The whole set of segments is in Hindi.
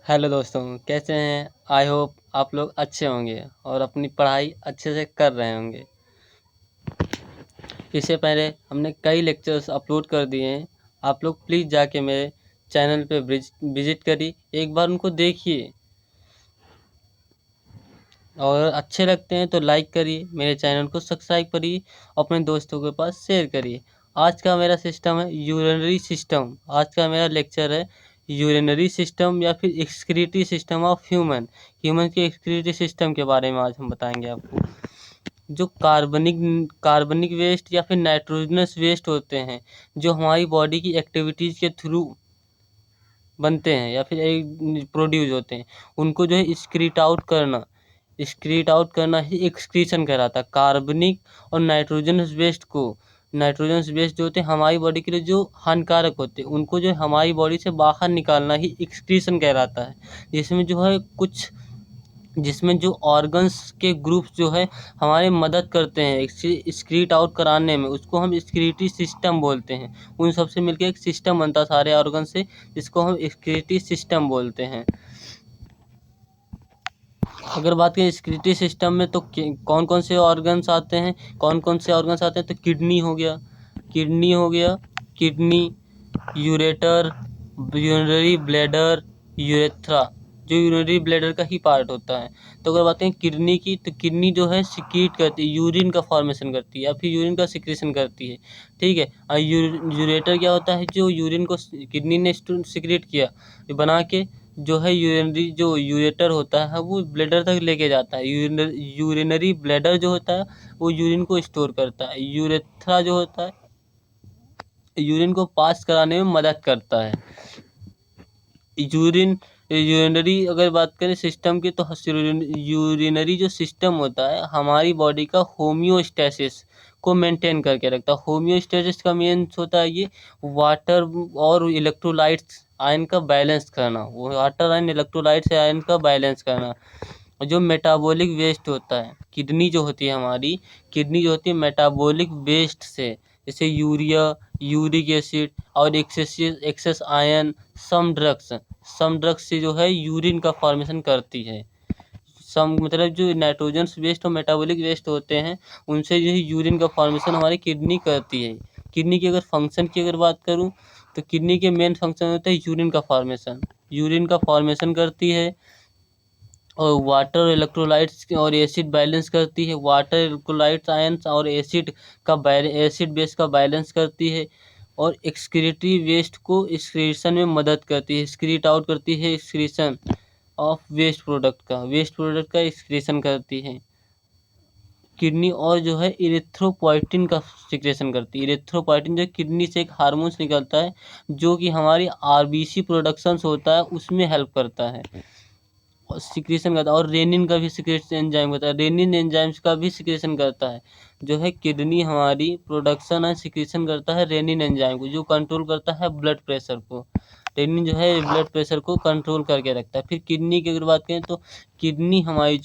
हेलो दोस्तों, कैसे हैं? आई होप आप लोग अच्छे होंगे और अपनी पढ़ाई अच्छे से कर रहे होंगे। इससे पहले हमने कई लेक्चर्स अपलोड कर दिए हैं। आप लोग प्लीज़ जाके मेरे चैनल पे विजिट करिए, एक बार उनको देखिए और अच्छे लगते हैं तो लाइक करिए, मेरे चैनल को सब्सक्राइब करिए, अपने दोस्तों के पास शेयर करिए। आज का मेरा सिस्टम है यूरिनरी सिस्टम। आज का मेरा लेक्चर है यूरिनरी सिस्टम या फिर एक्सक्रीटरी सिस्टम ऑफ ह्यूमन के एक्सक्रीटरी सिस्टम के बारे में आज हम बताएंगे आपको। जो कार्बनिक वेस्ट या फिर नाइट्रोजनस वेस्ट होते हैं, जो हमारी बॉडी की एक्टिविटीज़ के थ्रू बनते हैं या फिर प्रोड्यूस होते हैं, उनको जो है एक्सक्रीट आउट करना ही एक्सक्रीशन कहलाता है। कार्बनिक और नाइट्रोजनस वेस्ट जो होते हैं हमारी बॉडी के लिए जो हानिकारक होते हैं, उनको जो है हमारी बॉडी से बाहर निकालना ही एक्सक्रीशन कहलाता है। जिसमें जो ऑर्गन्स के ग्रुप्स जो है हमारे मदद करते हैं एक्सक्रीट आउट कराने में, उसको हम एक्सक्रीटरी सिस्टम बोलते हैं। उन सब से मिलकर एक सिस्टम बनता है सारे ऑर्गन से, जिसको हम एक्सक्रीटरी सिस्टम बोलते हैं। अगर बात करें एक्सक्रीटरी सिस्टम में तो कौन कौन से ऑर्गन्स आते हैं, तो kidney, ureter, urinary bladder, urethra, जो यूरिनरी ब्लैडर का ही पार्ट होता है। तो अगर बात करें किडनी की, तो किडनी जो है सिक्रीट करती है, यूरिन का फॉर्मेशन करती है या फिर यूरिन का सिक्रेशन करती है। ठीक है। और यूरेटर क्या होता है? जो यूरिन को किडनी ने सिक्रेट किया बना के, जो है जो यूरेटर होता है वो ब्लैडर तक लेके जाता है। यूरिनरी ब्लैडर जो होता है वो यूरिन को स्टोर करता है। यूरेथ्रा जो होता है यूरिन को पास कराने में मदद करता है। यूरिनरी अगर बात करें सिस्टम की, तो यूरिनरी जो सिस्टम होता है हमारी बॉडी का होम्योस्टेसिस को मेंटेन करके रखता है। होम्योस्टेसिस का मीन्स होता है ये वाटर और इलेक्ट्रोलाइट्स आयन का बैलेंस करना, वाटर एंड इलेक्ट्रोलाइट्स आयन का बैलेंस करना। जो मेटाबॉलिक वेस्ट होता है, किडनी जो होती है मेटाबॉलिक वेस्ट से, जैसे यूरिक एसिड और एक्सेस आयन, सम ड्रग्स से जो है यूरिन का फॉर्मेशन करती है। मतलब जो नाइट्रोजन्स वेस्ट और मेटाबॉलिक वेस्ट होते हैं, उनसे जो है यूरिन का फॉर्मेशन हमारी किडनी करती है। किडनी की अगर फंक्शन की बात करूं, तो किडनी के मेन फंक्शन होता है यूरिन का फॉर्मेशन करती है, और वाटर इलेक्ट्रोलाइट्स और एसिड बैलेंस करती है। वाटर इलेक्ट्रोलाइट्स आयंस और एसिड बेस का बैलेंस करती है, और एक्सक्रीटरी वेस्ट को एक्सक्रीशन में मदद करती है, एक्सक्रीट आउट करती है, एक्सक्रीशन ऑफ वेस्ट प्रोडक्ट का एक्सक्रीशन करती है किडनी। और जो है इरिथ्रोपोइटिन का सिक्रेशन करती है। इरिथ्रोपोइटिन जो किडनी से एक हार्मोन्स निकलता है, जो कि हमारी आरबीसी प्रोडक्शंस होता है उसमें हेल्प करता है और सिक्रेशन करता है। और रेनिन का भी सिक्रेशन एंजाइम होता है, रेनिन एंजाइम्स का भी सिक्रेशन करता है। जो है किडनी हमारी प्रोडक्शन एंड सिक्रेशन करता है रेनिन एंजाइम को, जो कंट्रोल करता है ब्लड प्रेशर को। रेनिन जो है ब्लड प्रेशर को कंट्रोल करके रखता है। फिर किडनी की अगर बात करें, तो किडनी हमारी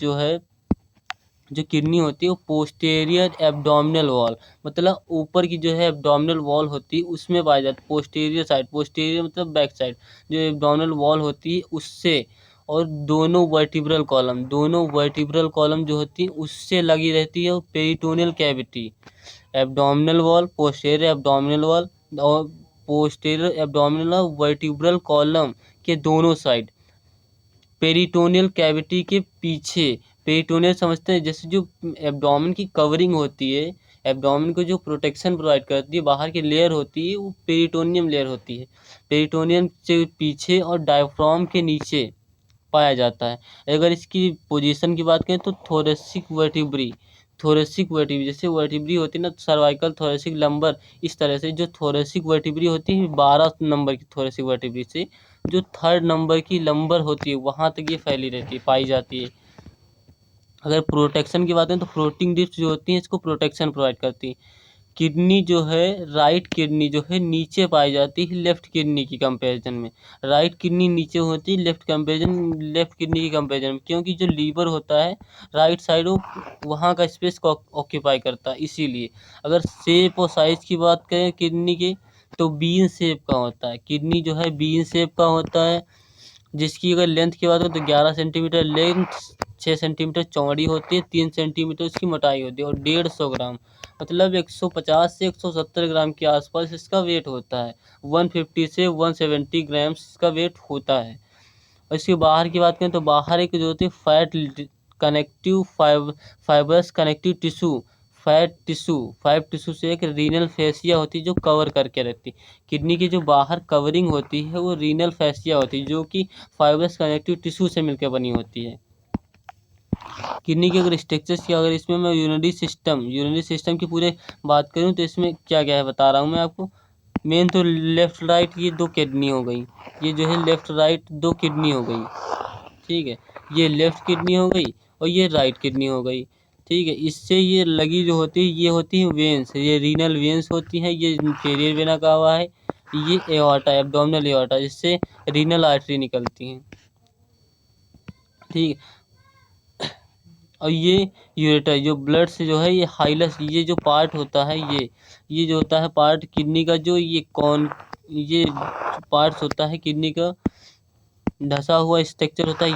जो किडनी होती है वो पोस्टीरियर एब्डोमिनल वॉल, मतलब ऊपर की जो है एब्डोमिनल वॉल होती है उसमें पाई जाती है। पोस्टीरियर मतलब बैक साइड, जो एब्डोमिनल वॉल होती है उससे, और दोनों वर्टिब्रल कॉलम जो होती है उससे लगी रहती है। और peritoneal cavity, abdominal wall, posterior abdominal wall और पोस्टीरियर एब्डोमिनल वर्टिब्रल कॉलम के दोनों साइड, पेरिटोनियल कैविटी के पीछे। पेरिटोनियल समझते हैं, जैसे जो एब्डोमेन की कवरिंग होती है, एब्डोमेन को जो प्रोटेक्शन प्रोवाइड करती है, बाहर की लेयर होती है, वो पेरिटोनियम लेयर होती है। पेरिटोनियम से पीछे और डायफ्राम के नीचे पाया जाता है। अगर इसकी पोजीशन की बात करें, तो थोरेसिक वर्टिब्री जैसे वर्टिब्री होती है ना, सर्वाइकल, थोरेसिक, लंबर, इस तरह से जो थोरेसिक वर्टिब्री होती है 12 नंबर की थोरेसिक वर्टिब्री से जो 3rd नंबर की लंबर होती है वहाँ तक ये फैली रहती है, पाई जाती है। अगर प्रोटेक्शन की बात करें, तो फ्लोटिंग डिस्क जो होती है इसको प्रोटेक्शन प्रोवाइड करती है। किडनी जो है, राइट किडनी जो है नीचे पाई जाती है लेफ्ट किडनी की कंपैरिजन में। राइट किडनी नीचे होती है लेफ्ट किडनी की कंपैरिजन में, क्योंकि जो लीवर होता है राइट साइड वहाँ का स्पेस को ऑक्यूपाई करता है, इसीलिए। अगर शेप और साइज की बात करें किडनी के, तो बीन शेप का होता है। किडनी जो है बीन शेप का होता है, जिसकी अगर लेंथ की बात हो तो 11 सेंटीमीटर लेंथ, 6 सेंटीमीटर चौड़ी होती है, 3 सेंटीमीटर उसकी मोटाई होती है और 150 ग्राम मतलब 150 से 170 ग्राम के आसपास इसका वेट होता है। 150 से 170 ग्राम्स इसका वेट होता है। और इसके बाहर की बात करें तो बाहर एक जो होती है fat connective fibrous connective tissue, fat tissue से एक रीनल फेसिया होती है जो कवर करके रखती है। किडनी की जो बाहर कवरिंग होती है वो रीनल फेसिया होती है जो कि फाइबरस कनेक्टिव टिश्यू से मिलकर बनी होती है। किडनी के अगर स्ट्रक्चर्स की अगर इसमें मैं यूरिनरी सिस्टम की पूरे बात करूं तो इसमें क्या क्या है बता रहा हूं मैं आपको। मेन तो लेफ्ट राइट ये 2 किडनी हो गई, ये जो है लेफ्ट राइट 2 किडनी हो गई, ठीक है। ये लेफ्ट किडनी हो गई और ये राइट किडनी हो गई, ठीक है। इससे ये लगी जो होती है ये होती है वेंस, ये रीनल वेंस होती है, ये इंफीरियर वेना का हुआ है, ये एओर्टा एब्डोमिनल एओर्टा, जिससे रीनल आर्टरी निकलती हैं, ठीक है। और ये यूरेटर जो ब्लड से जो है ये हाइलस, ये जो पार्ट होता है ये जो होता है पार्ट किडनी का, जो ये पार्ट्स होता है किडनी का ढसा हुआ स्ट्रक्चर होता है,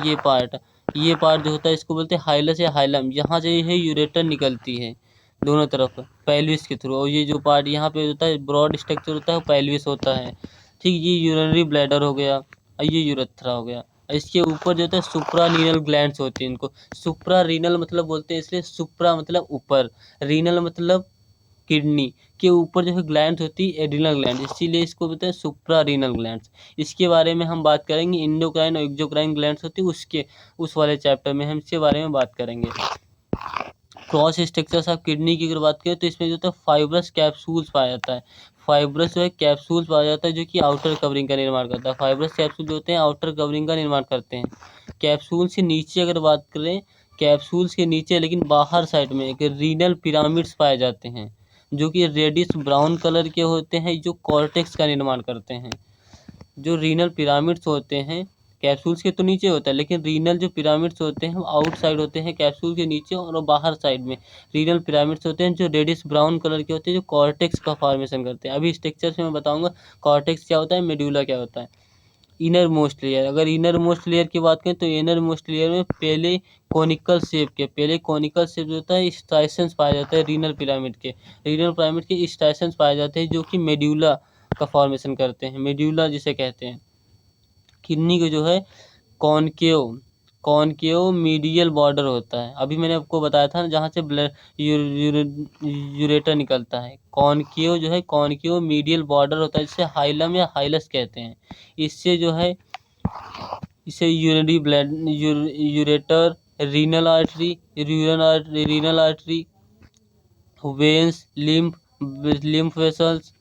ये पार्ट जो होता है इसको बोलते हैं हाइलस या हाइलम। यहाँ से है यूरेटर निकलती है दोनों तरफ पेल्विस के थ्रू, और ये जो पार्ट यहाँ पे होता है ब्रॉड स्ट्रक्चर होता है पेल्विस होता है, ठीक। ये यूरिनरी ब्लैडर हो गया और ये यूरेथ्रा हो गया। इसके ऊपर जो होता है सुप्रारीनल ग्लैंड्स होती हैं, इनको सुप्रारीनल मतलब बोलते हैं इसलिए, सुप्रा मतलब ऊपर, रीनल मतलब किडनी के ऊपर जो है ग्लैंड होती है एड्रिनल ग्लैंड, इसीलिए इसको बोलते हैं सुप्रारीनल ग्लैंड्स। इसके बारे में हम बात करेंगे, इंडोक्राइन और एक्सोक्राइन ग्लैंड्स होती है उसके उस वाले चैप्टर में हम इसके बारे में बात करेंगे। क्रॉस स्ट्रक्चर्स ऑफ किडनी की अगर बात करें तो इसमें जो होता है फाइब्रस कैप्सूल्स पाया जाता है, फाइब्रस जो है कैप्सूल्स पाया जाता है जो कि आउटर कवरिंग का निर्माण करता है। फाइब्रस कैप्सूल जो होते हैं आउटर कवरिंग का निर्माण करते हैं। कैप्सूल से नीचे अगर बात करें, कैप्सूल्स के नीचे लेकिन बाहर साइड में एक रीनल पिरामिड्स पाए जाते हैं जो कि रेडिश ब्राउन कलर के होते हैं, जो कॉर्टेक्स का निर्माण करते हैं। जो रीनल पिरामिड्स होते हैं कैप्सूल्स के तो नीचे होता है, लेकिन रीनल जो पिरामिड्स होते हैं वो आउटसाइड होते हैं कैप्सूल के नीचे, और बाहर साइड में रीनल पिरामिड्स होते हैं जो रेडिश ब्राउन कलर के होते हैं, जो कॉर्टेक्स का फॉर्मेशन करते हैं। अभी स्ट्रक्चर्स में मैं बताऊंगा कॉर्टेक्स क्या होता है, मेडुला क्या होता है। इनर मोस्ट लेयर, अगर इनर मोस्ट लेयर की बात करें तो इनर मोस्ट लेयर में पहले कॉनिकल शेप जो होता है स्ट्राइशंस पाया जाता है रीनल पिरामिड के स्ट्राइशंस पाए जाते हैं जो कि मेड्यूला का फॉर्मेशन करते हैं, मेड्यूला जिसे कहते हैं। किडनी को जो है कॉनकेव कॉनकेव मीडियल बॉर्डर होता है, अभी मैंने आपको बताया था ना जहाँ से ब्लड यूरेटर निकलता है, कॉनकेव जो है कॉनकेव मीडियल बॉर्डर होता है जिसे हाइलम या हाइलस कहते हैं। इससे जो है इसे urinary blood ureter, renal artery, veins, lymph vessels,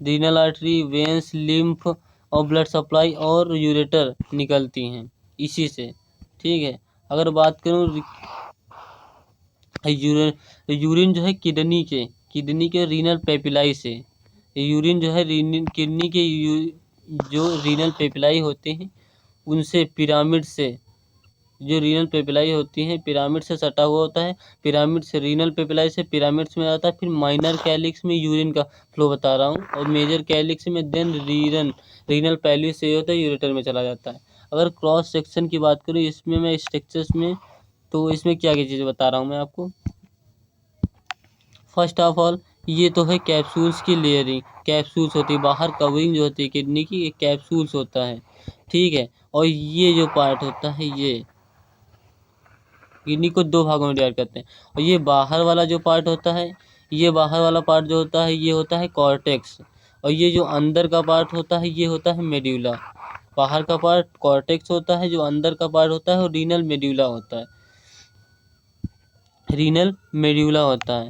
renal artery, veins, lymph और ब्लड सप्लाई और यूरेटर निकलती हैं इसी से, ठीक है। अगर बात करूँ यूरिन जो है किडनी के रीनल पेपिलाई से, यूरिन जो है किडनी के जो रीनल पेपिलाई होते हैं उनसे पिरामिड से, जो रीनल पेपिलाई होती हैं पिरामिड से सटा हुआ होता है, पिरामिड से रीनल पेपिलाई से पिरामिड्स में आता है, फिर माइनर कैलिक्स में यूरिन का फ्लो बता रहा हूँ, और मेजर कैलिक्स में देन रीनल पेल्विस से होता है यूरेटर में चला जाता है। अगर क्रॉस सेक्शन की बात करूँ इसमें मैं स्ट्रक्चर्स में, तो इसमें क्या क्या चीज़ें बता रहा हूँ मैं आपको। फर्स्ट ऑफ ऑल ये तो है कैप्सूल्स की लेयरिंग, कैप्सूल्स होती है बाहर कवरिंग जो होती है किडनी की, एक कैप्सूल्स होता है, ठीक है। और ये जो पार्ट होता है ये किडनी को 2 भागों में डिवाइड करते हैं, और ये बाहर वाला जो पार्ट होता है, ये बाहर वाला पार्ट जो होता है ये होता है कॉर्टेक्स, और ये जो अंदर का पार्ट होता है ये होता है मेड्यूला। बाहर का पार्ट कॉर्टेक्स होता है, जो अंदर का पार्ट होता है वो रीनल मेड्यूला होता है।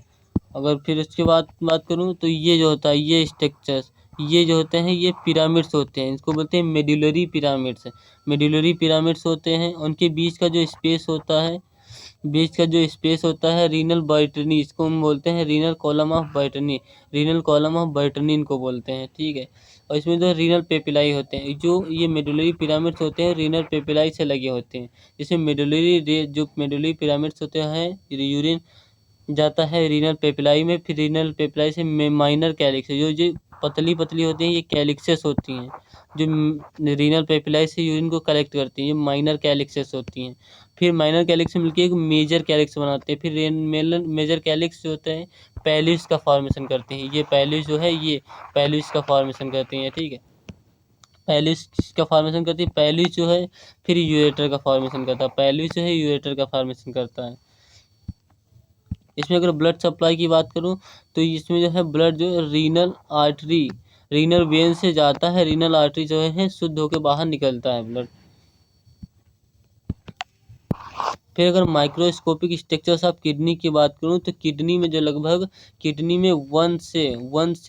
अगर फिर उसके बाद बात करूँ तो ये जो होता है ये स्ट्रक्चर्स, ये जो होते हैं ये पिरामिड्स होते हैं, इसको बोलते हैं मेड्यूलरी पिरामिड्स होते हैं। उनके बीच का जो स्पेस होता है रीनल बाइटनी, इसको हम बोलते हैं रीनल कॉलम ऑफ बाइटनी इनको बोलते हैं, ठीक है। और इसमें जो रीनल पेपिलाई होते हैं, जो ये मेडुलरी पिरामिड्स होते हैं रीनल पेपिलाई से लगे होते हैं, जिसमें मेडुलरी पिरामिड्स होते हैं यूरिन जाता है रीनल पेपिलाई में, फिर रीनल पेपिलाई से माइनर कैलिक्स जो पतली पतली होती हैं ये कैलिक्सेस होती हैं, जो रीनल पेपिलाई से यूरिन को कलेक्ट करती हैं, ये माइनर कैलिक्सेस होती हैं। फिर माइनर कैलिक्स मिलकर एक मेजर कैलिक्स बनाते हैं। फिर मेजर कैलिक्स जो होते हैं पैलिस का फॉर्मेशन करते हैं। ये पैलिस जो है ये पैलिस का फॉर्मेशन करते हैं, ठीक है। पैलिस का फॉर्मेशन करती है, पैलिस जो है फिर यूरेटर का फॉर्मेशन करता है, पैलिस जो है यूरेटर का फॉर्मेशन करता है। इसमें अगर ब्लड सप्लाई की बात करूं तो इसमें जो है ब्लड जो रीनल आर्टरी रीनल वेन से जाता है, रीनल आर्टरी जो है शुद्ध होकर बाहर निकलता है ब्लड। फिर अगर माइक्रोस्कोपिक स्ट्रक्चर्स ऑफ किडनी की बात करूं तो किडनी में जो लगभग किडनी में 1 से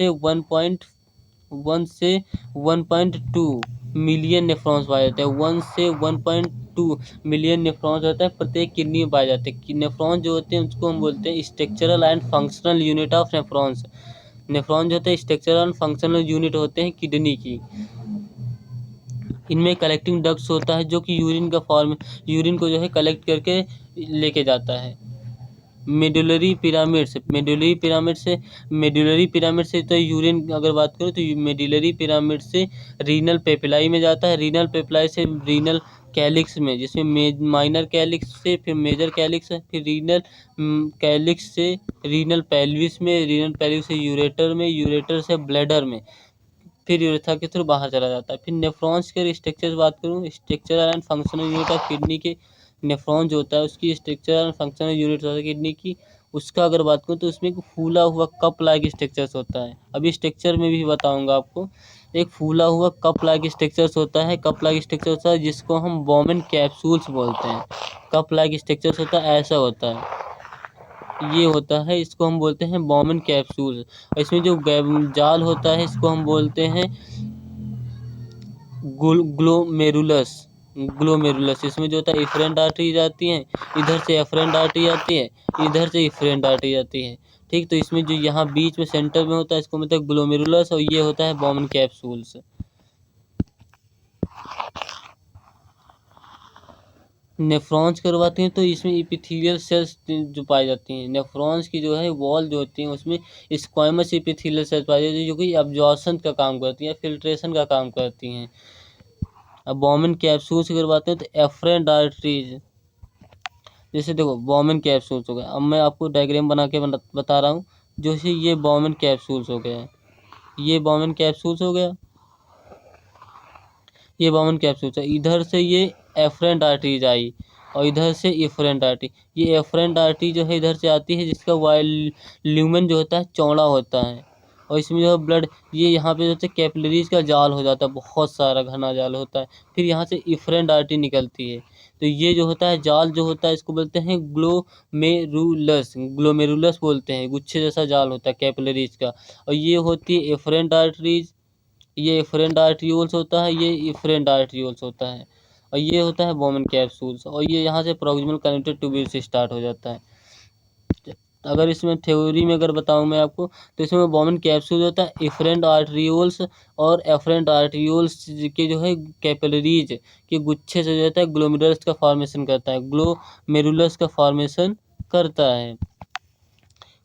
1.2 मिलियन नेफ्रॉन्स पाए जाते हैं। 1 से 1.2 मिलियन नेफ्रॉन्स होता है प्रत्येक किडनी में पाए जाते हैं। नेफ्रॉन जो होते हैं उसको हम बोलते हैं structural and functional unit of nephrons. Nephron जो होते हैं स्ट्रक्चरल एंड फंक्शनल यूनिट होते हैं किडनी की। इनमें कलेक्टिंग डक्ट्स होता है जो कि यूरिन को जो है कलेक्ट करके लेके जाता है। मेडुलरी पिरामिड से तो यूरिन अगर बात करो तो मेडुलरी पिरामिड से रीनल पेपिलाई में जाता है, रीनल पेपिलाई से रीनल कैलिक्स में, जिसमें माइनर कैलिक्स से फिर मेजर कैलिक्स है, फिर रीनल कैलिक्स से रीनल पेल्विस में, रीनल पेल्विस से यूरेटर में, यूरेटर से ब्लैडर में, फिर यूरेथ्रा के थ्रू बाहर चला जाता है। फिर नेफ्रॉन्स के स्ट्रक्चर बात करूँ, structural and functional unit of kidney के नेफ्रॉन जो होता है उसकी स्ट्रक्चरल एंड फंक्शनल यूनिट होता है किडनी की, उसका अगर बात करूँ तो उसमें एक फूला हुआ कप लाइक स्ट्रक्चर्स होता है। अभी स्ट्रक्चर में भी बताऊंगा आपको। एक फूला हुआ कप लाइक स्ट्रक्चर्स होता है, कप लाइक स्ट्रक्चर होता है जिसको हम बॉमन कैप्सूल्स बोलते हैं। कप लाइक स्ट्रक्चर्स होता है, ऐसा होता है, ये होता है, इसको हम बोलते हैं बॉमन कैप्सूल। इसमें जो जाल होता है इसको हम बोलते हैं ग्लोमेरुलस। इसमें जो होता है इफरेंट आर्टरी जाती है, इधर से एफरेंट आर्टरी आती है, इधर से इफरेंट आर्टरी जाती है, ठीक। तो इसमें जो यहाँ बीच में सेंटर में होता है इसको मतलब ग्लोमेरुलस, और ये होता है बॉमन कैप्सूल्स। नेफ्रॉन्स करवाते हैं तो इसमें इपिथेलियल सेल्स जो पाई जाती हैं, नेफ्रॉन्स की जो है वॉल जो होती है उसमें स्क्वामस इपिथेलियल सेल्स पाई जाती है जो कि अब्जॉर्प्शन का काम करती हैं, फिल्ट्रेशन का काम करती हैं। अब बॉमन कैप्सूल्स करवाते हैं तो एफरेंट आर्टरीज, जैसे देखो बॉमन कैप्सूल्स हो गया। अब मैं आपको डायग्राम बना के बता रहा हूँ। जैसे ये बॉमन कैप्सूल्स हो गया, ये बॉमन कैप्सूल्स हो गया, ये बॉमन कैप्सूल्स है। इधर से ये एफरेंट आर्टरीज आई और इधर से इफरेंट आर्टरी। ये एफरेंट आर्टरी जो है इधर से आती है जिसका ल्यूमेन जो होता है चौड़ा होता है, और इसमें जो है ब्लड ये यहाँ पे जो है कैपिलरीज का जाल हो जाता है, बहुत सारा घना जाल होता है। फिर यहाँ से इफरेंट आर्टरी निकलती है, तो ये जो होता है जाल जो होता है इसको बोलते हैं ग्लोमेरुलस बोलते हैं, गुच्छे जैसा जाल होता है कैपिलरीज का। और ये होती है इफरेंट आर्टरीज, ये इफरेंट आर्ट्रियोल्स होता है, ये इफरेंट आर्ट्रियोल्स होता है, और ये होता है बॉमन कैप्सूल्स, और ये यहाँ से प्रॉक्सिमल कनेक्टेड ट्यूब्यूल्स से स्टार्ट हो जाता है। अगर इसमें थ्योरी में अगर बताऊं मैं आपको तो इसमें बॉमन कैप्सूल होता है, इफरेंट आर्ट्रियोल्स और एफरेंट आर्ट्रियोल्स के जो है कैपिलरीज के गुच्छे से जो होता है ग्लोमेरुलस का फॉर्मेशन करता है, ग्लोमेरुलस का फॉर्मेशन करता है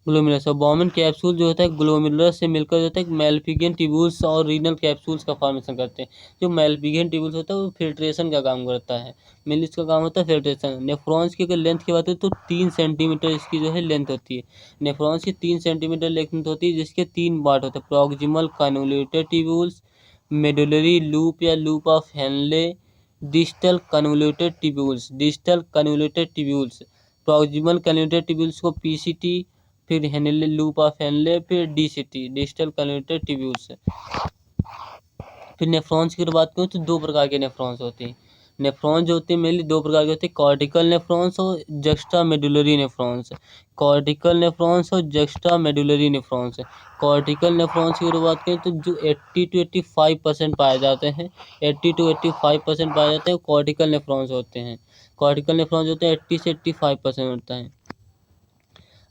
ग्लोमेरुलस। और बॉमन कैप्सूल जो होता है ग्लोमेरुलस से मिलकर जो होता है मेल्फिगियन ट्यूब्यूल्स और रीनल कैप्सूल्स का फॉर्मेशन करते हैं। जो मेल्फिगियन ट्यूब्यूल्स होता है वो फिल्ट्रेशन का काम करता है, मेनली इसका काम होता है फिल्ट्रेशन। नेफ्रॉन्स की अगर लेंथ की बात हो तो 3 सेंटीमीटर इसकी जो है लेंथ होती है। नेफ्रॉन्स की 3 सेंटीमीटर लेंथ होती है जिसके 3 पार्ट होते हैं, proximal convoluted tubules, medullary loop या loop of Henle, distal convoluted tubules. Proximal convoluted tubules को पीसीटी, फिर हेनले लूप ऑफ हेनले, फिर डीसीटी डिजिटल कन्वर्टेड ट्यूब्यूल्स। फिर नेफ्रॉन्स की बात करूँ तो 2 प्रकार के नेफ्रॉन्स होते हैं। नेफ्रॉन्स जो होते हैं मेनली 2 प्रकार के होते हैं, कॉर्टिकल नेफ्रॉन्स और juxtamedullary nephrons. Cortical nephrons और juxtamedullary nephrons. Cortical nephrons की बात करें तो जो 80 to 85% पाए जाते हैं, 80 to 85% पाए जाते हैं कॉर्टिकल नेफ्रॉन्स होते हैं। कॉर्टिकल नेफ्रॉन्स होते हैं 80 से 85% होता है।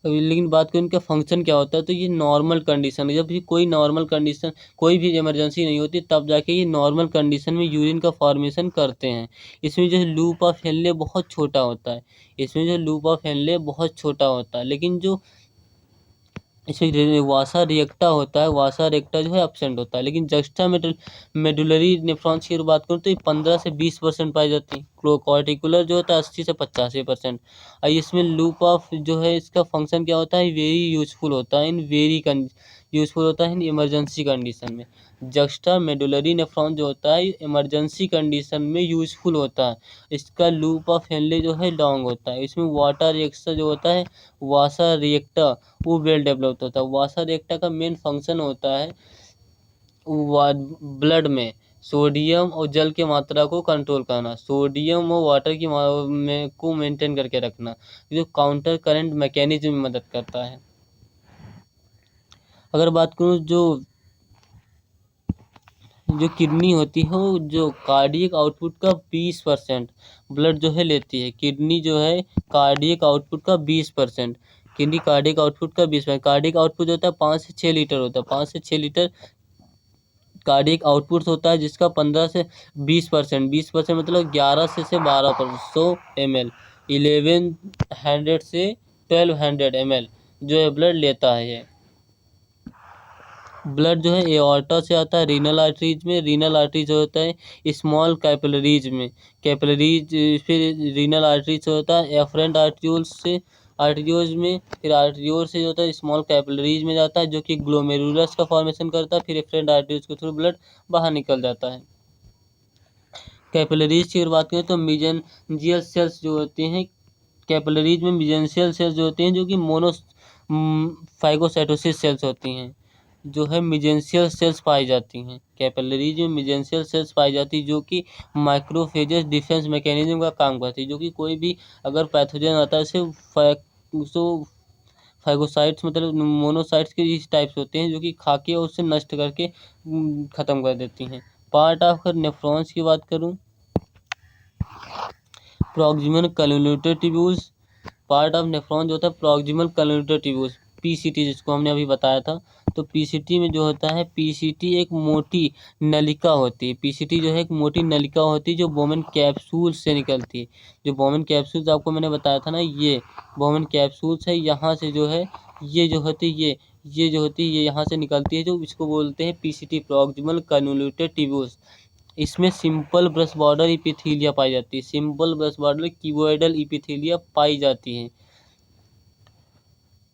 लेकिन बात करें इनका फंक्शन क्या होता है तो ये नॉर्मल कंडीशन, जब भी कोई नॉर्मल कंडीशन, कोई भी इमरजेंसी नहीं होती तब जाके ये नॉर्मल कंडीशन में यूरिन का फॉर्मेशन करते हैं। इसमें जो लूप ऑफ हेनले बहुत छोटा होता है, इसमें जो लूप ऑफ हेनले बहुत छोटा होता है, लेकिन जो इसमें वासा रिएक्टा होता है, वासा रिएक्टा जो है एब्सेंट होता है। लेकिन जस्टा मेडुलरी नेफ्रॉन्स की बात करूँ तो ये 15 से 20% पाई जाती है। कॉर्टिकुलर जो होता है 80 से 85%। और इसमें लूप ऑफ जो है इसका फंक्शन क्या होता है, वेरी यूजफुल होता है इन वेरी यूजफुल होता है इन इमरजेंसी कंडीशन में। जस्टा मेडुलरी नेफ्रॉन जो होता है इमरजेंसी कंडीशन में यूजफुल होता है। इसका लूप ऑफ हेनले जो है लॉन्ग होता है। इसमें वाटर रिएक्टर जो होता है वासा रिएक्टर वो वेल डेवलप्ड होता है। वासा रिएक्टर का मेन फंक्शन होता है ब्लड में सोडियम और जल की मात्रा को कंट्रोल करना, सोडियम और वाटर की को मेंटेन करके रखना, जो काउंटर करंट मैकेनिज्म में मदद करता है। अगर बात करूँ जो किडनी होती है वो जो कार्डियक आउटपुट का 20% ब्लड जो है लेती है। किडनी जो है कार्डियक आउटपुट का 20%, किडनी कार्डियक आउटपुट का 20%। कार्डियक आउटपुट होता है 5 से 6 लीटर होता है, 5 से 6 लीटर कार्डियक आउटपुट होता है, जिसका 15 से 20%, 20% मतलब 11 से 12%, 100 ml, 1100 से 1200 ml जो है ब्लड लेता है। ब्लड जो है एओर्टा से आता है रीनल आर्टरीज में, रीनल आर्टरीज होता है स्मॉल कैपिलरीज में, कैपिलरीज फिर रीनल आर्टरीज होता है एफरेंट आर्ट्रियोल्स से, आर्ट्रियोज में, फिर आर्ट्रियोल से जो होता है स्मॉल कैपिलरीज में जाता है जो कि ग्लोमेरुलस का फॉर्मेशन करता है, फिर एफरेंट आर्ट्रियोज के थ्रू ब्लड बाहर निकल जाता है। कैपिलरीज की अगर बात करें तो मिजेंजियल सेल्स जो होते हैं, कैपिलरीज में मिजेंशियल सेल्स जो होते हैं जो कि फाइगोसाइटोसिस सेल्स होती हैं, जो है मिजेंशियल सेल्स पाई जाती हैं। कैपिलरीज में मिजेंशियल सेल्स पाई जाती है जो कि माइक्रोफेजेस डिफेंस मैकेनिज्म का काम करती है, जो कि कोई भी अगर पैथोजन आता है उसे फाइगोसाइट्स मतलब मोनोसाइट्स के इस टाइप्स होते हैं जो कि खा के और उससे नष्ट करके ख़त्म कर देती हैं। पार्ट ऑफ नेफ्रॉन्स की बात करूँ, proximal convoluted tubules, part of nephron जो होता है प्रॉक्सिमल कन्वोल्यूटेड ट्यूब्यूल्स, पीसीटी जिसको हमने अभी बताया था। तो पीसीटी में जो होता है, पीसीटी एक मोटी नलिका होती है, पीसीटी जो है एक मोटी नलिका होती है जो बोमेन कैप्सूल से निकलती है। जो बोमेन कैप्सूल्स आपको मैंने बताया था ना, ये बोमेन कैप्सूल्स है, यहाँ से जो है ये जो होती है ये जो होती है ये यहाँ से निकलती है, जो इसको बोलते हैं पीसीटी प्रॉक्सिमल कन्वोल्यूटेड ट्यूब्यूल्स। इसमें सिंपल ब्रश बॉर्डर इपिथीलिया पाई जाती है, सिंपल ब्रश बॉर्डर क्यूबॉइडल इपिथीलिया पाई जाती है,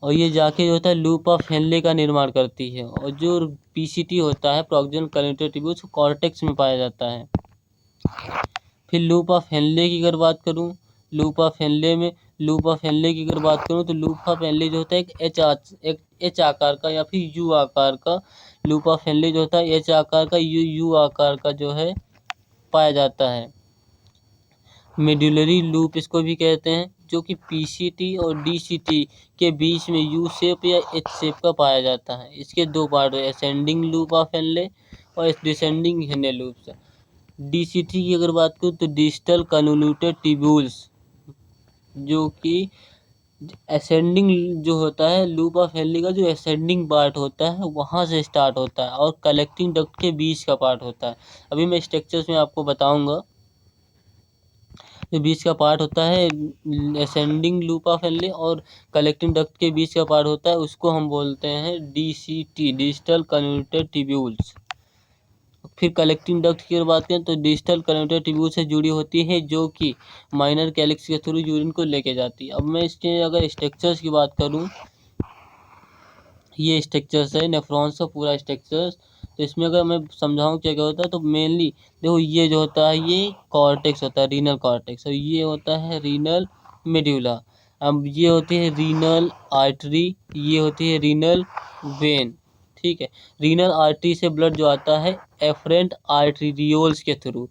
और ये जाके जो होता है लूप ऑफ हेनले का निर्माण करती है। और जो पीसीटी होता है प्रॉक्सिमल कन्वोल्यूटेड ट्यूब्यूल्स कॉर्टेक्स में पाया जाता है। फिर लूप ऑफ हेनले की अगर बात करूँ, लूप ऑफ हेनले की अगर बात करूँ तो लूप ऑफ हेनले जो होता है एक एच आकार का या फिर यू आकार का, लूप ऑफ हेनले जो होता है एच आकार का यू आकार का जो है पाया जाता है। मेडुलरी लूप इसको भी कहते हैं, जो कि पीसीटी और डीसीटी के बीच में यू शेप या एच शेप का पाया जाता है। इसके दो पार्ट है, असेंडिंग लूप ऑफ हेनले और डिसेंडिंग हेनले लूप। डीसीटी की अगर बात करूँ तो डिजिटल कन्वोल्यूटेड ट्यूब्यूल्स, जो कि असेंडिंग जो होता है लूप ऑफ हेनले का जो असेंडिंग पार्ट होता है वहाँ से स्टार्ट होता है और कलेक्टिंग डक्ट के बीच का पार्ट होता है। अभी मैं स्ट्रक्चर्स में आपको बताऊंगा। जो बीच का पार्ट होता है असेंडिंग लूप ऑफ हेनले और कलेक्टिंग डक्ट के बीच का पार्ट होता है, उसको हम बोलते हैं डीसीटी, डिजिटल कन्वोल्यूटेड ट्यूब्यूल्स। फिर कलेक्टिंग डक्ट की बात करें तो डिजिटल कन्वोल्यूटेड ट्यूब्यूल से जुड़ी होती है, जो कि माइनर कैलिक्स के थ्रू यूरिन को लेके जाती है। अब मैं इसके अगर स्ट्रक्चर्स की बात करूँ, ये स्ट्रक्चर्स है नेफ्रॉन्स का पूरा स्ट्रक्चर्स। तो इसमें अगर मैं समझाऊँ क्या क्या होता है तो मेनली देखो, ये जो होता है ये कॉर्टेक्स होता है, रीनल कॉर्टेक्स, और ये होता है रीनल मेड्यूला। अब ये होती है रीनल आर्टरी, ये होती है रीनल वेन। ठीक है, रीनल आर्टरी से ब्लड जो आता है एफरेंट आर्टरियोल्स के थ्रू,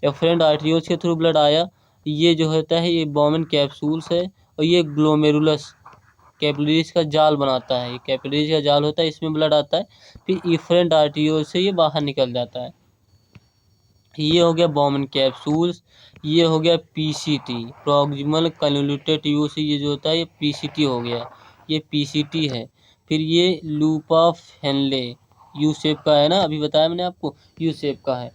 एफरेंट आर्टरियोल्स के थ्रू ब्लड आया। ये जो होता है ये बोमेन कैप्सूल्स है, और ये ग्लोमेरुलस कैपिलरीज का जाल बनाता है, ये कैपिलरीज का जाल होता है, इसमें ब्लड आता है, फिर इफरेंट आर्टरियोल से ये बाहर निकल जाता है। ये हो गया बोमेन कैप्सूल्स, ये हो गया पीसीटी प्रॉक्सिमल कन्वोल्यूटेड ट्यूब्यूल से ये जो होता है ये पीसीटी हो गया, ये पीसीटी है। फिर ये loop of Henley U shape का है ना, अभी बताया मैंने आपको यू शेप का है।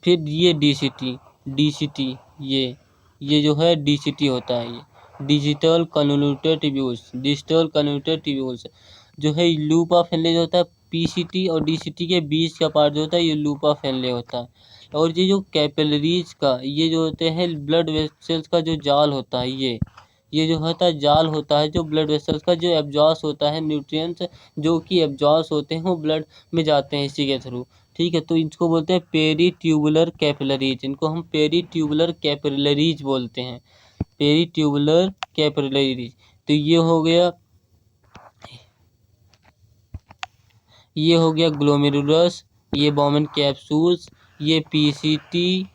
फिर ये डीसीटी, डीसीटी ये जो है डीसीटी होता है, डिजिटल कन्वोल्यूटेड ट्यूब्यूल्स जो है लूप ऑफ हेनले जो होता है पीसीटी और डीसीटी के बीच का पार्ट जो होता है ये लूप ऑफ हेनले होता है। और ये जो कैपिलरीज का ये जो होते हैं ब्लड वेसल्स का जो जाल होता है ये जो होता है जाल होता है जो ब्लड वेसल्स का जो एब्जॉर्स होता है न्यूट्रिएंट्स जो कि एब्जॉर्स होते हैं वो ब्लड में जाते हैं इसी के थ्रू। ठीक है, तो इसको बोलते हैं पेरी ट्यूबुलर कैपिलरीज, इनको हम पेरी ट्यूबुलर कैपिलरीज बोलते हैं, पेरी ट्यूबुलर कैपिलरीज। तो ये हो गया ग्लोमेरुलस, ये बॉमन कैप्सूल्स, ये पीसीटी,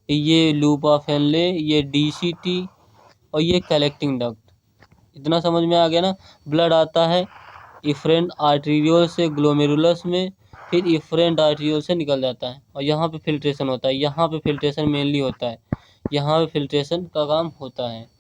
ये लूप ऑफ हेनले, ये डीसीटी और ये कलेक्टिंग डक्ट। इतना समझ में आ गया ना। ब्लड आता है इफरेंट आर्टीरियोल से ग्लोमेरुलस में, फिर इफरेंट आर्टीरियोल से निकल जाता है और यहाँ पे फिल्ट्रेशन होता है, यहाँ पे फिल्ट्रेशन मेनली होता है, यहाँ पे फिल्ट्रेशन का काम होता है।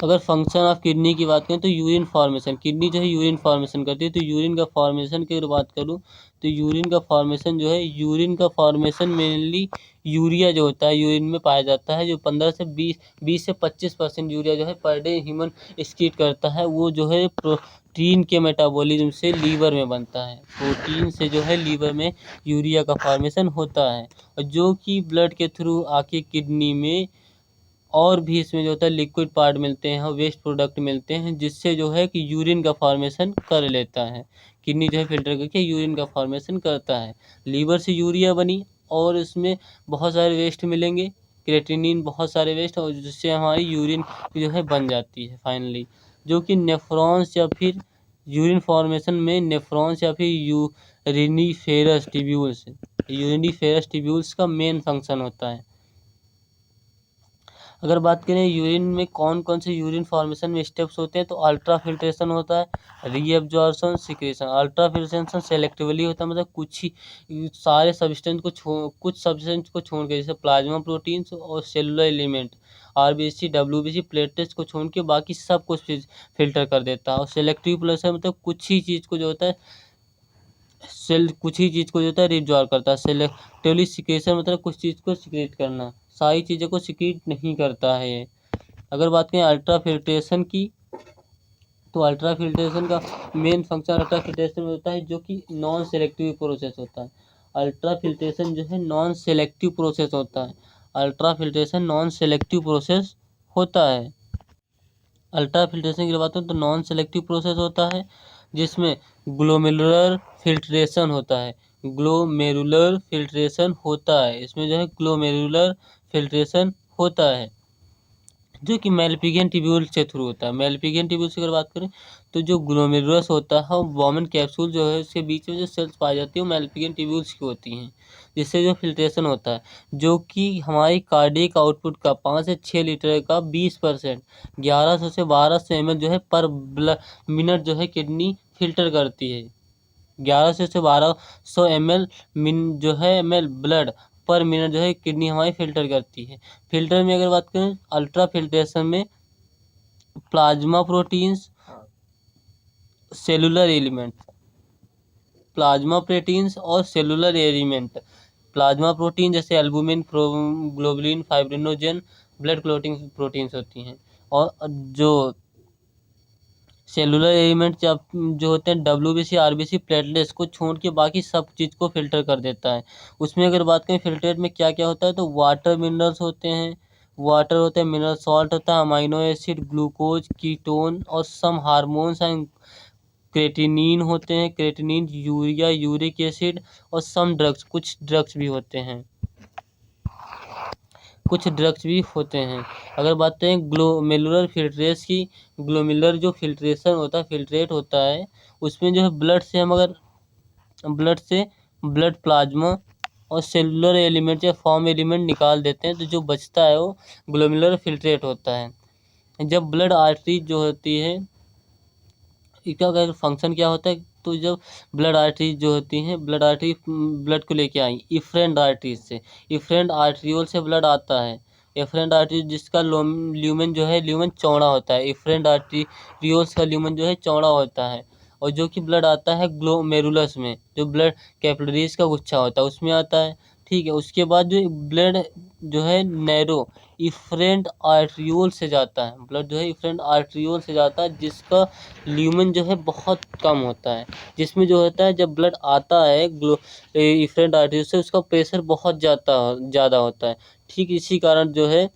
अगर फंक्शन ऑफ किडनी की बात करें तो यूरिन फॉर्मेशन, किडनी जो है यूरिन फॉर्मेशन करती है। तो यूरिन का फॉर्मेशन की अगर बात करूँ तो यूरिन का फॉर्मेशन जो है, यूरिन का फॉर्मेशन मेनली यूरिया जो होता है यूरिन में पाया जाता है, जो 15 से 20 से 25% यूरिया जो है पर डे ह्यूमन एक्सक्रीट करता है, वो जो है प्रोटीन के मेटाबॉलिज्म से लीवर में बनता है, प्रोटीन से जो है लीवर में यूरिया का फॉर्मेशन होता है, और जो कि ब्लड के थ्रू आके किडनी में और भी इसमें जो होता है लिक्विड पार्ट मिलते हैं और वेस्ट प्रोडक्ट मिलते हैं, जिससे जो है कि यूरिन का फॉर्मेशन कर लेता है। किडनी जो है फिल्टर करके यूरिन का फॉर्मेशन करता है। लीवर से यूरिया बनी और इसमें बहुत सारे वेस्ट मिलेंगे, क्रेटिनिन, बहुत सारे वेस्ट, और जिससे हमारी यूरिन जो है बन जाती है फाइनली, जो कि नेफ्रॉन्स या फिर यूरिन फॉर्मेशन में नेफ्रॉन्स या फिर यूरिनिफेरस ट्यूब्यूल्स का मेन फंक्शन होता है। अगर बात करें यूरिन में कौन कौन से यूरिन फॉर्मेशन में स्टेप्स होते हैं, तो अल्ट्रा फिल्ट्रेशन होता है, reabsorption, secretion. Ultra filtration selectively होता है, मतलब कुछ ही सारे सब्सटेंस को छोड़ के, जैसे प्लाज्मा प्रोटीन्स और cellular element, RBC, WBC, platelets को छोड़ के बाकी सब कुछ फिल्टर कर देता है। और सेलेक्टिव फिल्ट्रेशन मतलब कुछ ही चीज़ को जो होता है रिजॉल्व करता है। सेलेक्टिवली सिक्रेशन मतलब कुछ चीज़ को सिक्रेट करना, सारी चीज़ों को सिक्रेट नहीं करता है ये। अगर बात करें अल्ट्रा फिल्ट्रेशन की, तो अल्ट्रा फिल्ट्रेशन का मेन फंक्शन अल्ट्रा फिल्ट्रेशन में होता है, जो कि नॉन सेलेक्टिव प्रोसेस होता है। अल्ट्रा फिल्ट्रेशन जो है नॉन सेलेक्टिव प्रोसेस होता है, ultra filtration non selective process होता है। अल्ट्रा फिल्ट्रेशन की बात करें तो नॉन सेलेक्टिव प्रोसेस होता है, जिसमें ग्लोमेरुलर फिल्ट्रेशन होता है, ग्लोमेरुलर फिल्ट्रेशन होता है, इसमें जो है ग्लोमेरुलर फिल्ट्रेशन होता है, जो कि मेलपिगियन ट्यूब्यूल के थ्रू होता है। मेलपिगियन ट्यूब्यूल की अगर बात करें तो जो ग्लोमेरुलस होता है वो बॉमन कैप्सूल जो है उसके बीच में जो सेल्स पाई जाती है वो मेलपिगियन ट्यूब्यूल्स की होती हैं, जिससे जो फिल्ट्रेशन होता है, जो कि हमारी कार्डियक आउटपुट का 5 से 6 लीटर का 20%, 1100 से 1200 ml जो है पर मिनट जो है किडनी फिल्टर करती है। 1100 से 1200 ml जो है ml ब्लड पर मिनट जो है किडनी हमारी फिल्टर करती है। फिल्टर में अगर बात करें अल्ट्रा फिल्ट्रेशन में plasma proteins, cellular element, plasma proteins और सेलुलर एलिमेंट, प्लाज्मा प्रोटीन जैसे albumin, globulin, fibrinogen, blood clotting proteins होती हैं, और जो सेलुलर एलिमेंट जो होते हैं डब्ल्यूबीसी, आरबीसी, प्लेटलेट्स को छोड़ के बाकी सब चीज़ को फिल्टर कर देता है। उसमें अगर बात करें फिल्ट्रेट में क्या क्या होता है, तो वाटर मिनरल्स होते हैं, मिनरल सॉल्ट होता है, अमाइनो एसिड, ग्लूकोज, कीटोन और सम हार्मोन्स एंड क्रेटिनिन होते हैं, क्रेटिनिन, यूरिया, यूरिक एसिड और सम ड्रग्स, कुछ ड्रग्स भी होते हैं। अगर बात करें ग्लोमेरुलर फिल्ट्रेस की, ग्लोमेरुलर जो फिल्ट्रेट होता है उसमें जो है ब्लड प्लाज्मा और सेलुलर एलिमेंट या फॉर्म एलिमेंट निकाल देते हैं, तो जो बचता है वो ग्लोमेरुलर फिल्ट्रेट होता है। जब ब्लड आर्टरी जो होती है, इसका फंक्शन क्या होता है, तो जब ब्लड आर्टरी जो होती हैं, ब्लड को लेके आई इफरेंट आर्टरियोल से ब्लड आता है। इफरेंट आर्टरी जिसका ल्यूमेन जो है ल्यूमेन चौड़ा होता है, इफरेंट आर्टरियोल्स का ल्यूमेन जो है चौड़ा होता है, और जो कि ब्लड आता है ग्लोमेरुलस में, जो ब्लड कैपिलरीज का गुच्छा होता है उसमें आता है। ठीक है। उसके बाद जो ब्लड जो है नैरो इफरेंट आर्ट्रियोल से जाता है, ब्लड जो है इफरेंट आर्ट्रियोल से जाता है, जिसका ल्यूमेन जो है बहुत कम होता है, जिसमें जो होता है जब ब्लड आता है इफरेंट आर्ट्रियोल से, उसका प्रेशर बहुत ज़्यादा होता है। ठीक इसी कारण जो है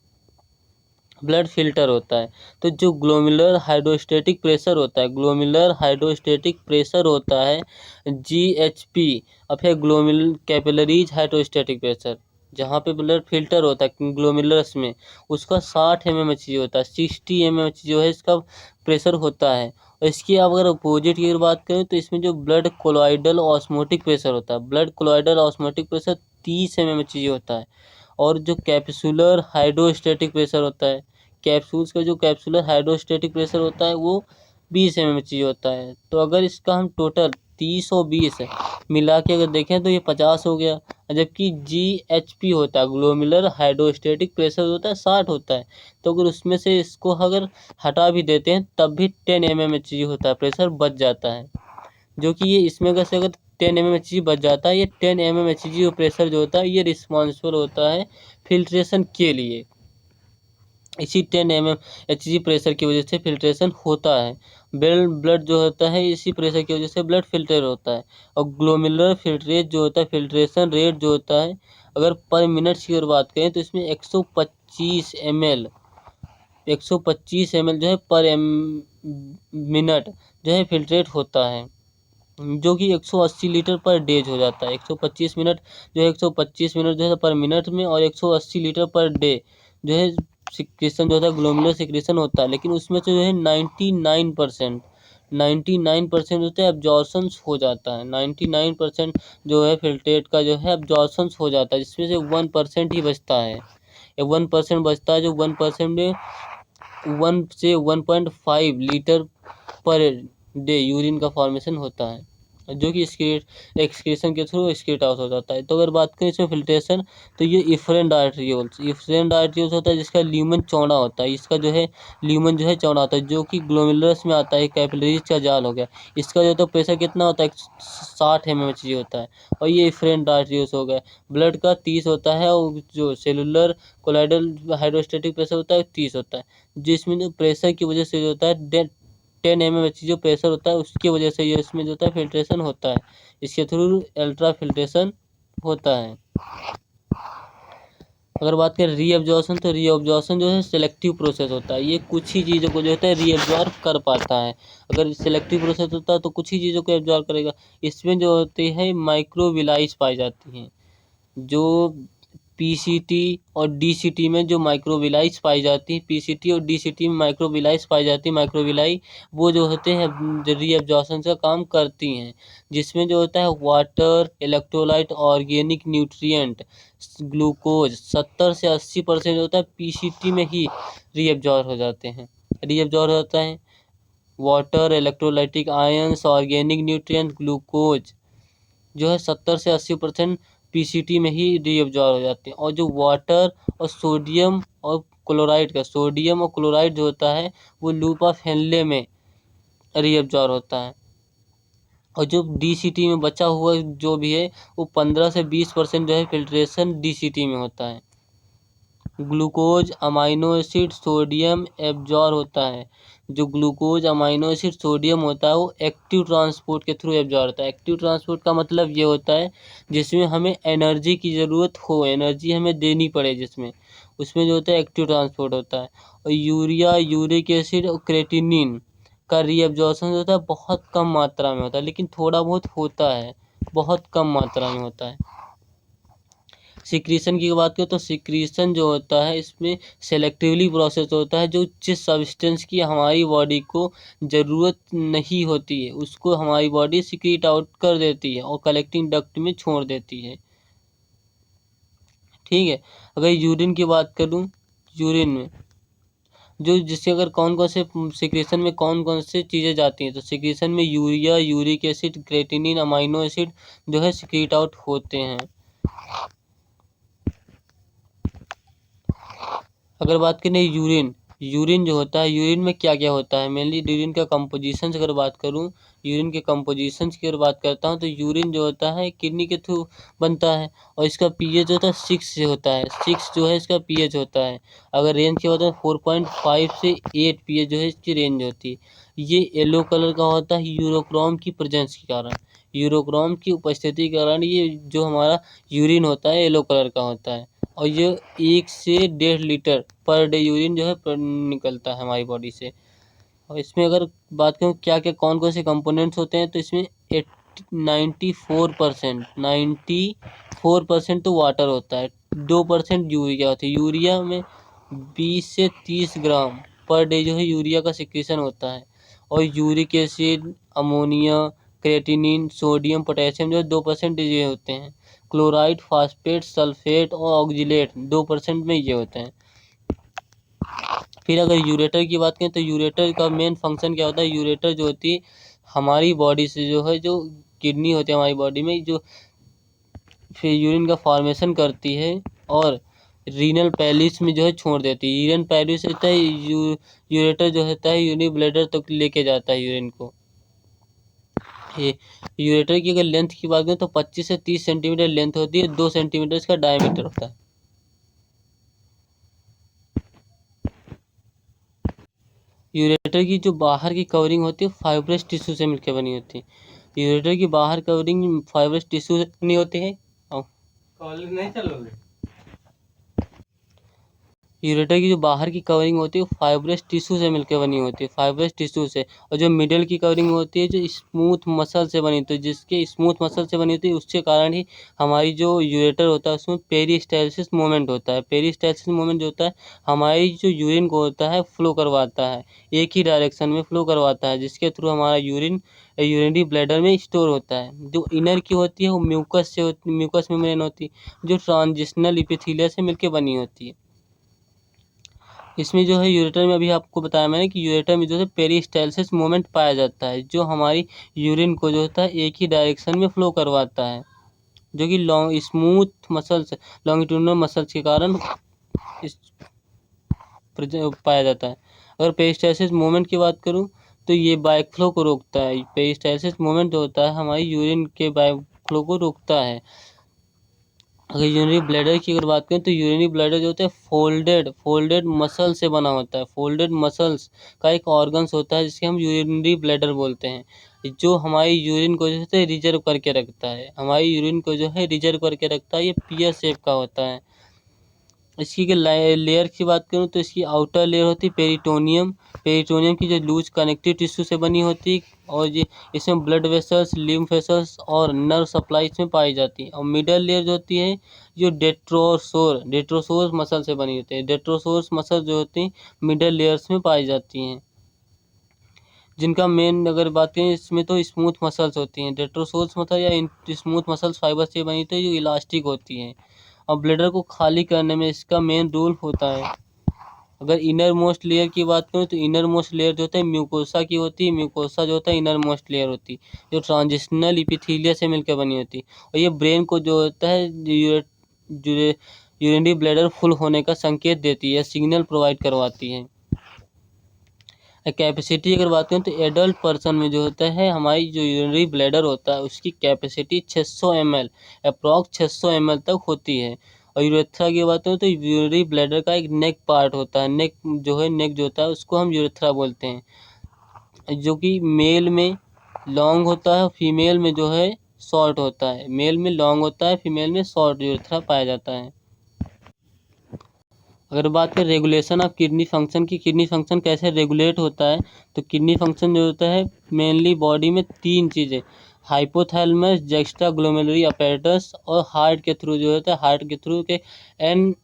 ब्लड फिल्टर होता है। तो जो ग्लोमेरुलर हाइड्रोस्टेटिक प्रेशर होता है, ग्लोमेरुलर हाइड्रोस्टेटिक प्रेशर होता है GHP, अब है ग्लोमेरुलर कैपिलरीज हाइड्रोस्टेटिक प्रेशर, जहाँ पे ब्लड फिल्टर होता है ग्लोमेरुलस में, उसका 60 mmHg होता है, 60 mmHg जो है इसका प्रेशर होता है। और इसकी आप अगर अपोजिट की अगर बात करें तो इसमें जो ब्लड कोलॉइडल ऑस्मोटिक प्रेशर होता है, blood colloidal osmotic pressure 30 mmHg होता है। और जो कैप्सुलर हाइड्रोस्टेटिक प्रेशर होता है, कैप्सूल्स का जो कैप्सुलर हाइड्रोस्टेटिक प्रेशर होता है वो 20 mmHg होता है। तो अगर इसका हम टोटल 30 और 20 मिला के अगर देखें तो ये 50 हो गया। जबकि GHP होता है ग्लोमेरुलर हाइड्रोस्टेटिक प्रेशर होता है 60 होता है। तो अगर उसमें से इसको अगर हटा भी देते हैं तब भी 10 mmHg होता है, प्रेशर बच जाता है। जो कि ये इसमें अगर 10 mmHg बच जाता है, ये 10 mmHg जो प्रेशर जो होता है ये रिस्पॉन्सिबल होता है फिल्ट्रेशन के लिए। इसी 10 mmHg प्रेशर की वजह से फिल्ट्रेशन होता है। ब्लड जो होता है इसी प्रेशर की वजह से ब्लड फिल्टर होता है। और ग्लोमेरुलर फिल्ट्रेट जो होता है, फिल्ट्रेशन रेट जो होता है, अगर पर मिनट की अगर बात करें तो इसमें 125 ml 125 ml जो है पर मिनट जो है फिल्ट्रेट होता है, जो कि 180 लीटर पर डेज हो जाता है। 125 मिनट जो है 125 मिनट जो है पर मिनट में, और 180 लीटर पर डे जो है सिक्रेशन जो होता है ग्लोमेरुलर सिक्रेशन होता है। लेकिन उसमें से जो है 99% होता है एब्जॉर्प्शन हो जाता है। 99% जो है फिल्ट्रेट का जो है एब्जॉर्प्शन हो जाता है, जिसमें से 1% ही बचता है। 1% बचता है, जो 1% में 1 से 1.5 लीटर पर डे यूरिन का फॉर्मेशन होता है, जो कि एक्सक्रीशन के थ्रू एक्सक्रीट आउट हो जाता है। तो अगर बात करें इसमें फिल्ट्रेशन, तो ये इफरेंट आर्ट्रियोल्स होता है जिसका ल्यूमन चौड़ा होता है, इसका जो है ल्यूमन जो है चौड़ा होता है, जो कि ग्लोमेरुलस में आता है, कैपिलरीज का जाल हो गया। इसका जो तो प्रेशर कितना होता है 60 mmHg होता है। और ये इफरेंट आर्ट्रियोल्स हो गए। ब्लड का 30 होता है, और जो सेलुलर कोलाइडल हाइड्रोस्टेटिक प्रेशर होता है 30 होता है, जिसमें जो प्रेशर की वजह से जो होता है 10 mmHg जो प्रेशर होता है उसकी वजह से ये इसमें जो होता है फिल्ट्रेशन होता है, इसके थ्रू अल्ट्रा फिल्ट्रेशन होता है। अगर बात करें रीअब्जॉर्प्शन, तो रीअब्जॉर्प्शन जो है सिलेक्टिव प्रोसेस होता है, ये कुछ ही चीज़ों को जो होता है रीअब्जॉर्ब कर पाता है। अगर सिलेक्टिव प्रोसेस होता है तो कुछ ही चीज़ों को एब्जॉर्ब करेगा। इसमें जो होती है माइक्रोविलाइस पाई जाती हैं, जो पीसीटी और डीसीटी में जो माइक्रोविलाइस पाई जाती है, पीसीटी और डीसीटी में माइक्रोविलाइस पाई जाती है, माइक्रोविलाई वो जो होते हैं रीअब्जॉर्प्शन का काम करती हैं, जिसमें जो होता है water, electrolyte, organic nutrient, glucose 70 से 80% होता है पीसीटी में ही रीअब्जॉर्ब हो जाते हैं, रीअब्जॉर्ब होता है। Water, electrolytic ions, organic nutrient, glucose जो है 70 से 80% पीसीटी में ही रीअब्जॉर्ब हो जाते हैं। और जो वाटर और सोडियम और क्लोराइड जो होता है वो लूप ऑफ हेनले में रीअब्जॉर्ब होता है। और जो डीसीटी में बचा हुआ जो भी है वो 15 से 20% जो है फिल्ट्रेशन डीसीटी में होता है। Glucose, amino acid, sodium absorb होता है। जो ग्लूकोज, अमाइनो एसिड, सोडियम होता है वो एक्टिव ट्रांसपोर्ट के थ्रू एब्जॉर्ब होता है। एक्टिव ट्रांसपोर्ट का मतलब ये होता है जिसमें हमें एनर्जी की ज़रूरत हो, एनर्जी हमें देनी पड़े, जिसमें उसमें जो होता है एक्टिव ट्रांसपोर्ट होता है। और यूरिया, यूरिक एसिड और क्रेटिनिन का रीअब्जॉर्प्शन होता है बहुत कम मात्रा में होता है, लेकिन थोड़ा बहुत होता है, बहुत कम मात्रा में होता है। सिक्रीशन की बात करें तो सिक्रीशन जो होता है इसमें सेलेक्टिवली प्रोसेस होता है, जो जिस सब्सटेंस की हमारी बॉडी को ज़रूरत नहीं होती है उसको हमारी बॉडी सिक्रीट आउट कर देती है और कलेक्टिंग डक्ट में छोड़ देती है। ठीक है। अगर यूरिन की बात करूँ, यूरिन में जो जिससे अगर कौन कौन से सिक्रेशन में कौन कौन से चीज़ें जाती हैं, तो सिक्रेशन में urea, uric acid, creatinine, amino acid जो है सिक्रीट आउट होते हैं। अगर बात करें यूरिन, यूरिन जो होता है, यूरिन में क्या क्या होता है, मेनली यूरिन का कंपोजिशन अगर बात करूँ, यूरिन के कंपोजिशन की अगर बात करता हूँ, तो यूरिन जो होता है किडनी के थ्रू बनता है और इसका पीएच जो होता है 6 से होता है। 6 जो है इसका पीएच होता है। अगर रेंज क्या होता है 4.5 से 8 पीएच जो है इसकी रेंज होती है। ये येलो कलर का होता है यूरोक्रोम की प्रेजेंस के कारण, यूरोक्रोम की उपस्थिति के कारण ये जो हमारा यूरिन होता है येलो कलर का होता है। और ये 1 से 1.5 लीटर पर डे यूरिन जो है निकलता है हमारी बॉडी से। और इसमें अगर बात करूँ क्या क्या कौन कौन से कंपोनेंट्स होते हैं, तो इसमें 94% तो वाटर होता है, 2% यूरिया होता है। यूरिया में 20 से 30 ग्राम पर डे जो है यूरिया का सिक्रेशन होता है। और uric acid, ammonia, creatinine, sodium, potassium जो 2% ये होते हैं। क्लोराइड, फास्फेट, सल्फेट और ऑक्जिलेट 2% में ये होते हैं। फिर अगर यूरेटर की बात करें, तो यूरेटर का मेन फंक्शन क्या होता है, यूरेटर जो होती है हमारी बॉडी से जो है, जो किडनी होती है हमारी बॉडी में, जो फिर यूरिन का फॉर्मेशन करती है और रीनल पैलिस में जो है छोड़ देती है। यूरिन पैलिस होता है, यूरेटर जो होता है यूरिन ब्लैडर तक तो लेके जाता है यूरिन को। ये यूरेटर की अगर लेंथ की बात करें, तो 25 से 30 सेंटीमीटर लेंथ होती है, 2 सेंटीमीटर इसका डायमीटर होता है। यूरेटर की जो बाहर की कवरिंग होती है फाइब्रस टिश्यू से मिलकर बनी होती है। यूरेटर की बाहर कवरिंग फाइब्रस टिश्यू से बनी होती है। कॉलेज नहीं चलोगे? यूरेटर की जो बाहर की कवरिंग होती है वो फाइब्रस टिश्यू से मिलकर बनी होती है, फाइब्रस टिश्यू से। और जो मिडल की कवरिंग होती है जो स्मूथ मसल से बनी होती है, जिसके स्मूथ मसल से बनी होती है उसके कारण ही हमारी जो यूरेटर होता है उसमें पेरिस्टालसिस मूवमेंट होता है। पेरिस्टालसिस मूवमेंट जो होता है हमारी जो यूरिन को होता है फ्लो करवाता है, एक ही डायरेक्शन में फ्लो करवाता है, जिसके थ्रू हमारा यूरिन यूरिनरी ब्लैडर में स्टोर होता है। जो इनर की होती है वो म्यूकस से म्यूकस मेम्ब्रेन होती है, जो ट्रांजिशनल इपिथीलिया से मिलकर बनी होती है। इसमें जो है यूरेटर में अभी आपको बताया मैंने कि यूरेटर में जो है पेरिस्टालसिस मूवमेंट पाया जाता है, जो हमारी यूरिन को जो होता है एक ही डायरेक्शन में फ्लो करवाता है, जो कि long smooth muscles longitudinal muscles के कारण इस पाया जाता है। अगर पेरिस्टालसिस मूवमेंट की बात करूँ, तो ये बैक फ्लो को रोकता है। पेरिस्टालसिस मूवमेंट जो होता है हमारी यूरिन के बैक फ्लो को रोकता है। अगर यूरिनरी ब्लैडर की अगर बात करें, तो यूरिनरी ब्लैडर जो होता है फोल्डेड मसल से बना होता है। फोल्डेड मसल्स का एक ऑर्गन्स होता है जिसके हम यूरिनरी ब्लैडर बोलते हैं, जो हमारी यूरिन को जो है रिजर्व करके रखता है। हमारी यूरिन को जो है रिजर्व करके रखता है। ये पियर शेप का होता है। इसकी लेयर की बात करूँ, तो इसकी आउटर लेयर होती है पेरिटोनियम। पेरिटोनियम की जो लूज कनेक्टिव टिश्यू से बनी होती है, और ये इसमें ब्लड वेसल्स, लिम्फ वेसल्स और नर्व सप्लाई इसमें पाई जाती है। और मिडल लेयर जो होती है जो डेट्रोसोर मसल से बनी होती है। डेट्रोसोर मसल जो होती हैं मिडल लेयर्स में पाई जाती हैं, जिनका मेन अगर बात करें इसमें तो स्मूथ मसल्स होती हैं। डेट्रोसोर्स मसल या स्मूथ मसल्स फाइबर से बनी होती है जो इलास्टिक होती हैं, और ब्लैडर को खाली करने में इसका मेन रोल होता है। अगर इनर मोस्ट लेयर की बात करूँ, तो इनर मोस्ट लेयर जो होता है म्यूकोसा की होती है। म्यूकोसा जो होता है इनर मोस्ट लेयर होती है, जो ट्रांजिशनल इपिथीलिया से मिलकर बनी होती है। और ये ब्रेन को जो होता है यूरिनरी ब्लैडर फुल होने का संकेत देती है, सिग्नल प्रोवाइड करवाती है। कैपेसिटी अगर बात करें, तो एडल्ट पर्सन में जो होता है हमारी जो यूरिनरी ब्लैडर होता है उसकी कैपेसिटी 600 ml अप्रॉक्स 600 ml तक होती है। और यूरेथ्रा की बात करें, तो यूरिनरी ब्लैडर का एक नेक पार्ट होता है। नेक जो होता है उसको हम यूरेथ्रा बोलते हैं, जो कि मेल में लॉन्ग होता है, फीमेल में जो है शॉर्ट होता है। मेल में लॉन्ग होता है, फीमेल में शॉर्ट यूरेथ्रा पाया जाता है। अगर बात करें रेगुलेशन ऑफ किडनी फंक्शन की, किडनी फंक्शन कैसे रेगुलेट होता है, तो किडनी फंक्शन जो होता है मेनली बॉडी में 3 चीज़ें, हाइपोथैलेमस, जस्टा ग्लोमेरुलरी अपैरेटस और हार्ट के थ्रू जो होता है, एन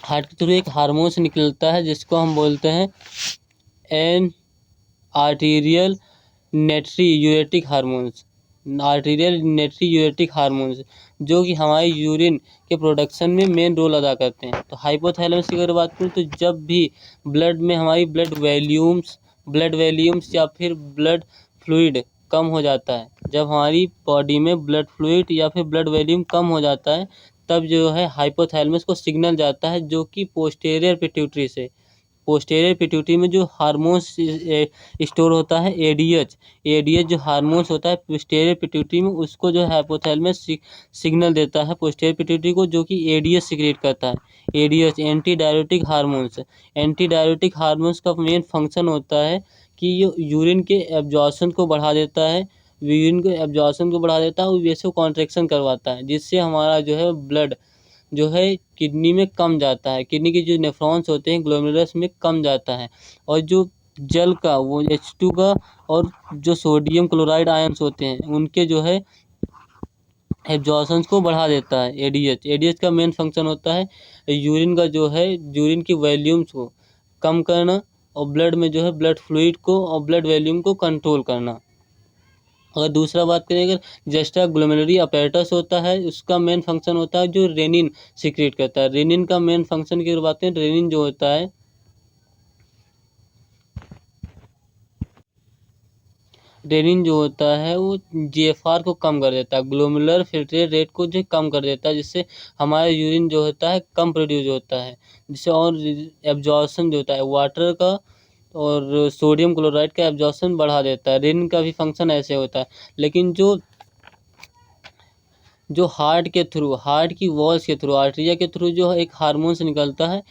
हार्ट के थ्रू एक हार्मोन्स निकलता है जिसको हम बोलते हैं एन आर्टीरियल नेट्री यूरेटिक हार्मोन्स। जो कि हमारे यूरिन के प्रोडक्शन में मेन रोल अदा करते हैं। तो हाइपोथैलेमस की अगर बात करूँ, तो जब भी ब्लड में हमारी ब्लड वॉल्यूम्स या फिर ब्लड फ्लूइड कम हो जाता है, जब हमारी बॉडी में ब्लड फ्लूइड या फिर ब्लड वॉल्यूम कम हो जाता है, तब जो है हाइपोथैलेमस को सिग्नल जाता है, जो कि पोस्टीरियर पिट्यूटरी से पोस्टीरियर पिट्यूटरी में जो हार्मोन्स स्टोर होता है एडीएच जो हार्मोन्स होता है पोस्टीरियर पिट्यूटरी में, उसको जो है हाइपोथैलेमस सिग्नल देता है पोस्टीरियर पिट्यूटरी को, जो कि एडीएच सीक्रेट करता है। ADH anti diuretic hormones. Anti diuretic hormones का मेन फंक्शन होता है कि ये यूरिन के एब्जॉर्प्शन को बढ़ा देता है, यूरिन के एब्जॉर्प्शन को बढ़ा देता है और वेसो कॉन्ट्रैक्शन करवाता है, जिससे हमारा जो है ब्लड जो है किडनी में कम जाता है, किडनी के जो नेफ्रॉन्स होते हैं ग्लोमेरुलस में कम जाता है, और जो जल का वो H2 का और जो सोडियम क्लोराइड आयंस होते हैं उनके जो है एब्जॉर्प्शन को बढ़ा देता है। एडीएच का मेन फंक्शन होता है यूरिन का जो है यूरिन की वॉल्यूम्स को कम करना और ब्लड में जो है ब्लड फ्लूइड को और ब्लड वॉल्यूम को कंट्रोल करना। अगर दूसरा बात करें, अगर जस्टा ग्लोमेरुलरी अपैरेटस होता है, उसका मेन फंक्शन होता है जो रेनिन सीक्रेट करता है। रेनिन का मेन फंक्शन की बात करें, रेनिन जो होता है वो जीएफआर को कम कर देता है, ग्लोमेरुलर फिल्ट्रेट रेट को जो कम कर देता है, जिससे हमारा यूरिन जो होता है कम प्रोड्यूस होता है, जिससे और एब्जॉर्प्शन जो होता है वाटर का और सोडियम क्लोराइड का एब्जॉर्प्शन बढ़ा देता है। रेनिन का भी फंक्शन ऐसे होता है। लेकिन जो हार्ट की वॉल्स के थ्रू, आर्टरिया के थ्रू जो एक हार्मोन्स निकलता है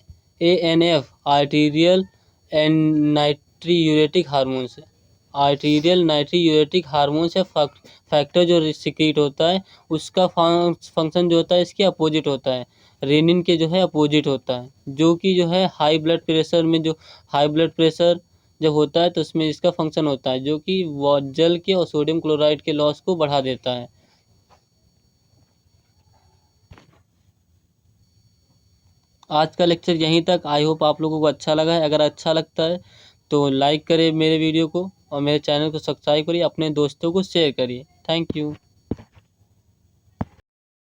ANF arterial and natriuretic hormones, arterial natriuretic hormones है फैक्टर जो सिक्रीट होता है, उसका फंक्शन जो होता है इसके अपोजिट होता है, रेनिन के जो है अपोजिट होता है, जो कि जो है हाई ब्लड प्रेशर जब होता है तो उसमें इसका फंक्शन होता है, जो कि जल के और सोडियम क्लोराइड के लॉस को बढ़ा देता है। आज का लेक्चर यहीं तक। आई होप आप लोगों को अच्छा लगा है। अगर अच्छा लगता है तो लाइक करें मेरे वीडियो को और मेरे चैनल को सब्सक्राइब करिए, अपने दोस्तों को शेयर करिए। Thank you.